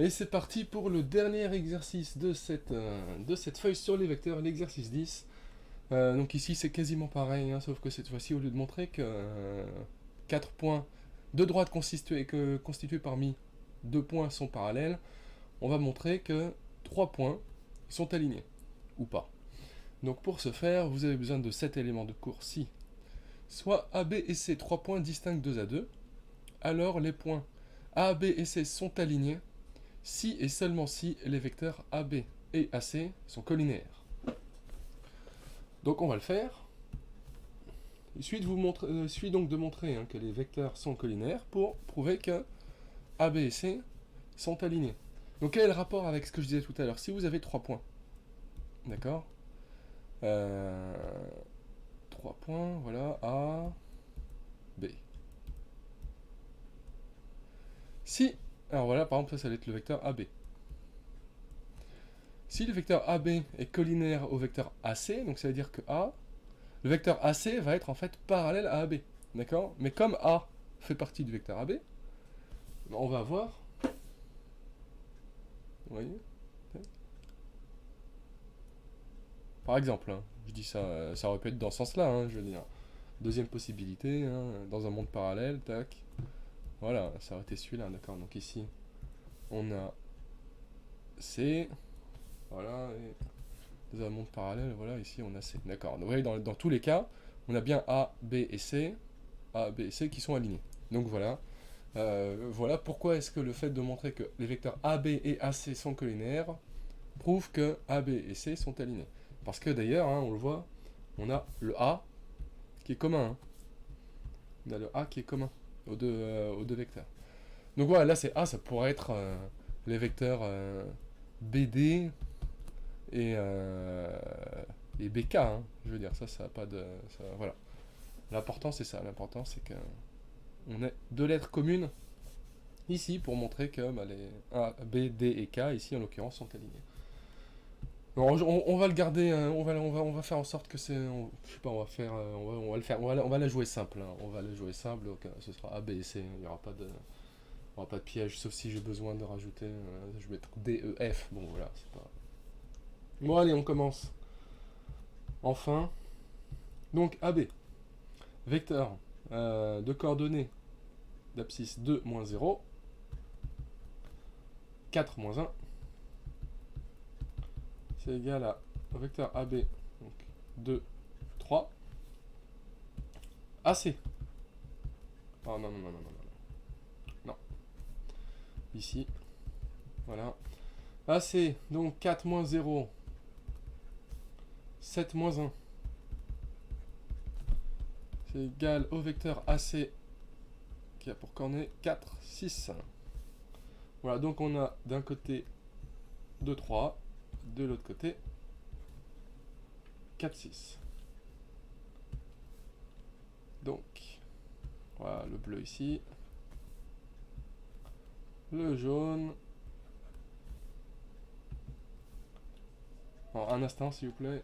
Et c'est parti pour le dernier exercice de cette feuille sur les vecteurs, l'exercice 10. Donc ici c'est quasiment pareil, hein, sauf que cette fois-ci, au lieu de montrer que 4 points de droite constitués parmi 2 points sont parallèles, on va montrer que 3 points sont alignés, ou pas. Donc pour ce faire, vous avez besoin de 7 éléments de cours. Si soit A, B et C, 3 points distincts 2 à 2, alors les points A, B et C sont alignés si et seulement si les vecteurs AB et AC sont collinéaires. Donc on va le faire. Il suffit donc de montrer que les vecteurs sont collinaires pour prouver que AB et C sont alignés. Donc quel est le rapport avec ce que je disais tout à l'heure? Si vous avez 3 points, d'accord, 3 points, voilà, A, B. Si, alors voilà, par exemple, ça va être le vecteur AB. Si le vecteur AB est collinaire au vecteur AC, donc ça veut dire que A, le vecteur AC va être en fait parallèle à AB. D'accord? Mais comme A fait partie du vecteur AB, on va avoir... Vous voyez? Par exemple, hein, je dis ça, ça aurait pu être dans ce sens-là, hein, je veux dire. Deuxième possibilité, hein, dans un monde parallèle, tac. Voilà, ça aurait été celui-là, d'accord. Donc ici, on a C, voilà, et dans un monde parallèle, voilà, ici on a C, d'accord. Donc vous voyez, dans tous les cas, on a bien A, B et C, qui sont alignés. Donc voilà, voilà pourquoi est-ce que le fait de montrer que les vecteurs AB et AC sont collinaires prouve que AB et C sont alignés. Parce que d'ailleurs, hein, on le voit, on a le A qui est commun. Hein. On a le A qui est commun aux deux vecteurs. Donc voilà, là c'est A, ça pourrait être les vecteurs BD et BK. Hein, je veux dire, ça n'a pas de... Ça, voilà. L'important c'est ça, l'important c'est qu'on ait deux lettres communes ici pour montrer que les A, B, D et K, ici en l'occurrence, sont alignés. On va le garder, on va faire en sorte que c'est, je sais pas, on va faire, on va le faire, on va la jouer simple, hein, on va la jouer simple, donc ce sera A, B et C, il n'y aura pas de piège, sauf si j'ai besoin de rajouter, je vais mettre D, E, F, bon voilà, c'est pas... Bon allez, on commence, enfin, donc AB, vecteur de coordonnées d'abscisse 2, moins 0, 4, moins 1, c'est égal à vecteur AB, donc 2, 3, AC. Oh non, non, non, non, non, non. Ici, voilà. AC, donc 4 moins 0, 7 moins 1, c'est égal au vecteur AC qui a pour coordonnées 4, 6. Voilà, donc on a d'un côté 2, 3, de l'autre côté 4, 6. Donc, voilà le bleu ici, le jaune. Alors, un instant s'il vous plaît.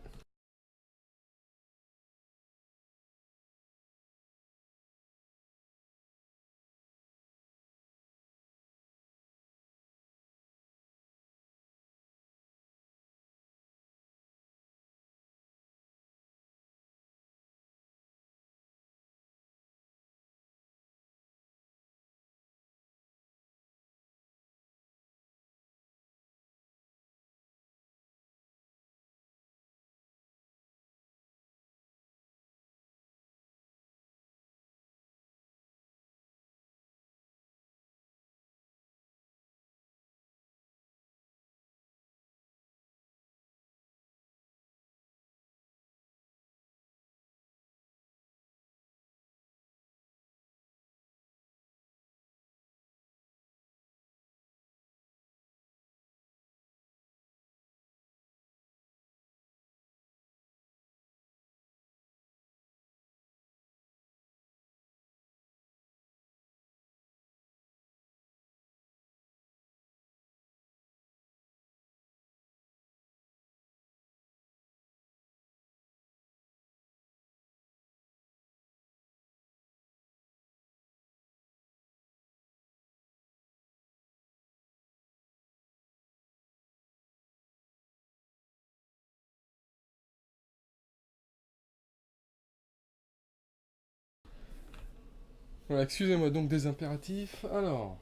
Voilà, excusez-moi donc des impératifs. Alors,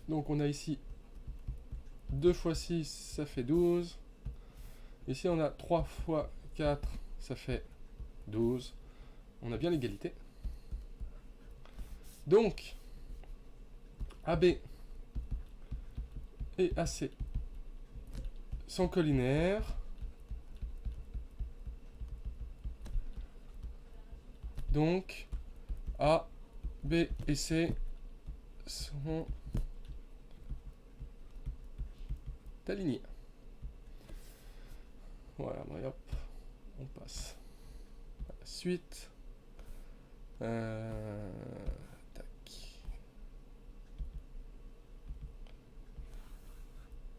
donc on a ici 2 fois 6, ça fait 12. Ici on a 3 fois 4, ça fait 12. On a bien l'égalité. Donc, AB et AC sont collinaires. Donc, A, B et C sont alignés. Voilà, bon, hop, on passe à la suite. Tac.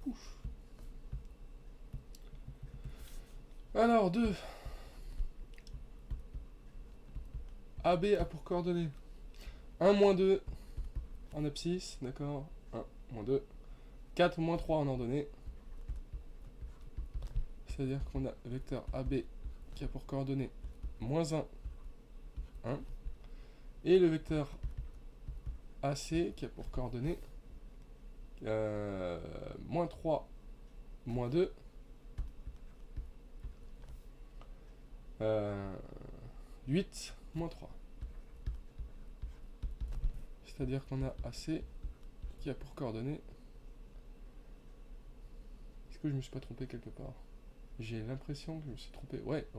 Ouf. Alors, 2. AB a pour coordonnées 1, moins 2 en abscisse, d'accord. 1, moins 2. 4, moins 3 en ordonnée. C'est-à-dire qu'on a le vecteur AB qui a pour coordonnées moins 1, 1. Et le vecteur AC qui a pour coordonnées moins 3, moins 2. 8, moins 3. C'est-à-dire qu'on a AC qui a pour coordonnées... Est-ce que je me suis pas trompé quelque part? J'ai l'impression que je me suis trompé. Ouais. Je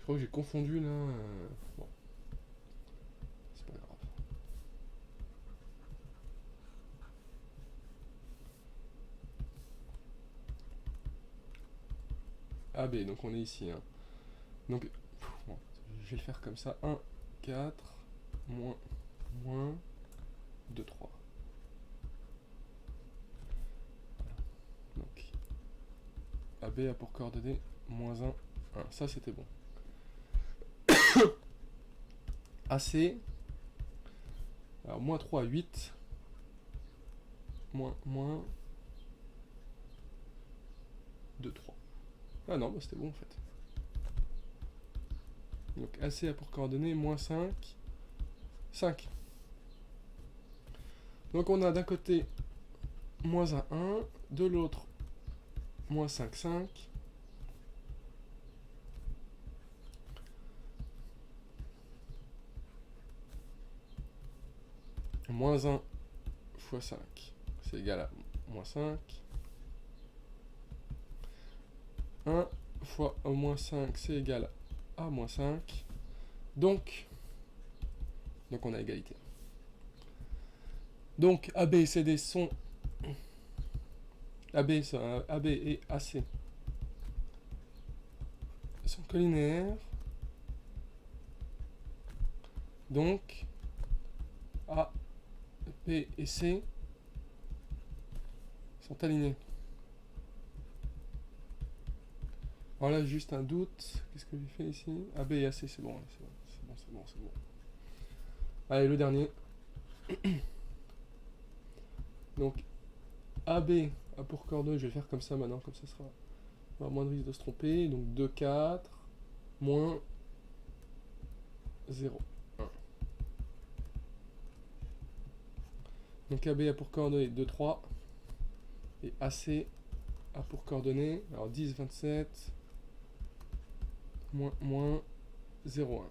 crois que j'ai confondu là. Bon. C'est pas grave. AB, donc on est ici. Hein. Donc, bon, je vais le faire comme ça. 1, 4, moins, 2, 3. Donc, AB a pour coordonnées moins 1, 1. Ça, c'était bon. AC, alors moins 3, 8. Moins, 2, 3. Ah non, bah c'était bon en fait. Donc AC a pour coordonnées moins 5, 5. Donc on a d'un côté moins 1, 1, de l'autre moins 5, 5. Moins 1 fois 5, c'est égal à moins 5. 1 fois moins 5, c'est égal à moins 5. Donc on a égalité. Donc AB et CD sont... AB et AC sont collinaires. Donc A, B et C sont alignés. Alors là, juste un doute. Qu'est-ce que j'ai fait ici? AB et AC, c'est bon, c'est bon. Allez, le dernier. Donc, AB a pour coordonnées, je vais le faire comme ça maintenant, comme ça sera moins de risque de se tromper. Donc 2, 4, moins 0, 1. Donc AB a pour coordonnées 2, 3. Et AC a pour coordonnées, alors 10, 27, moins 0, 1.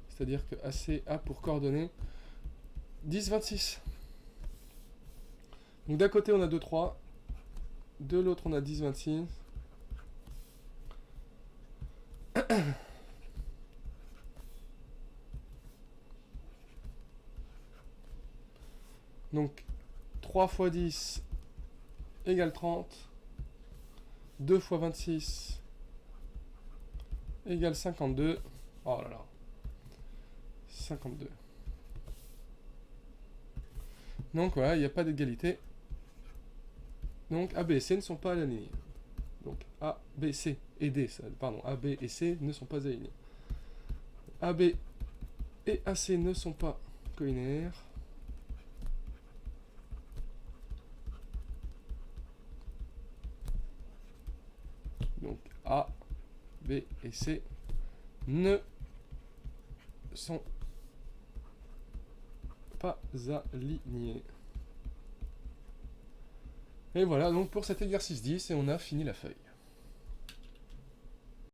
C'est-à-dire que AC a pour coordonnées 10, 26. Donc d'un côté on a 2, 3. De l'autre on a 10, 26. Donc 3 fois 10 égale 30. 2 fois 26 égale 52. Oh là là. 52. Donc voilà, il n'y a pas d'égalité. Donc A, B et C ne sont pas alignés. Donc A, B, C et D, pardon, A, B et C ne sont pas alignés. A, B et AC ne sont pas collinaires. Donc A B et C ne sont pas alignés. Et voilà donc pour cet exercice 10, et on a fini la feuille.